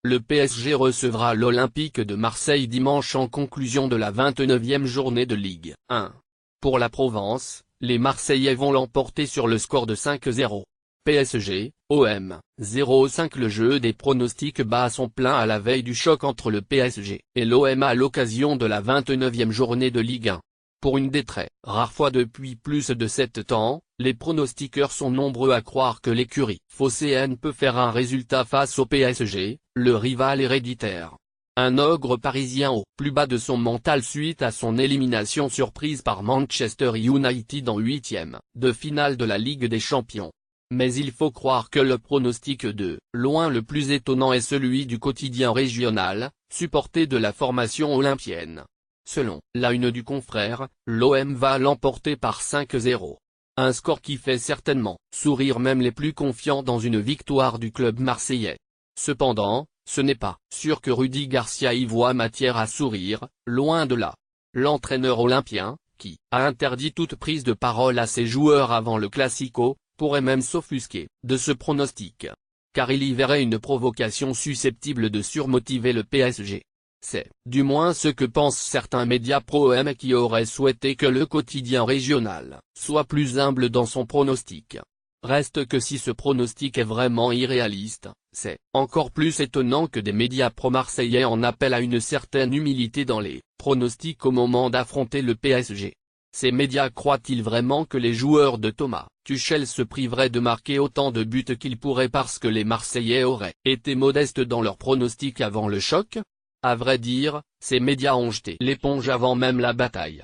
Le PSG recevra l'Olympique de Marseille dimanche en conclusion de la 29e journée de Ligue 1. Pour la Provence, les Marseillais vont l'emporter sur le score de 5-0. PSG, OM, 0-5. Le jeu des pronostics bat son plein à la veille du choc entre le PSG et l'OM à l'occasion de la 29e journée de Ligue 1. Pour une des très rares fois depuis plus de 7 ans, les pronostiqueurs sont nombreux à croire que l'écurie phocéenne peut faire un résultat face au PSG, le rival héréditaire. Un ogre parisien au plus bas de son mental suite à son élimination surprise par Manchester United en 8e de finale de la Ligue des Champions. Mais il faut croire que le pronostic de loin le plus étonnant est celui du quotidien régional, supporté de la formation olympienne. Selon la une du confrère, l'OM va l'emporter par 5-0. Un score qui fait certainement sourire même les plus confiants dans une victoire du club marseillais. Cependant, ce n'est pas sûr que Rudy Garcia y voit matière à sourire, loin de là. L'entraîneur olympien, qui a interdit toute prise de parole à ses joueurs avant le Classico, pourrait même s'offusquer de ce pronostic. Car il y verrait une provocation susceptible de surmotiver le PSG. C'est, du moins ce que pensent certains médias pro-OM qui auraient souhaité que le quotidien régional soit plus humble dans son pronostic. Reste que si ce pronostic est vraiment irréaliste, c'est encore plus étonnant que des médias pro-marseillais en appellent à une certaine humilité dans les pronostics au moment d'affronter le PSG. Ces médias croient-ils vraiment que les joueurs de Thomas Tuchel se priveraient de marquer autant de buts qu'ils pourraient parce que les Marseillais auraient été modestes dans leurs pronostics avant le choc? À vrai dire, ces médias ont jeté l'éponge avant même la bataille.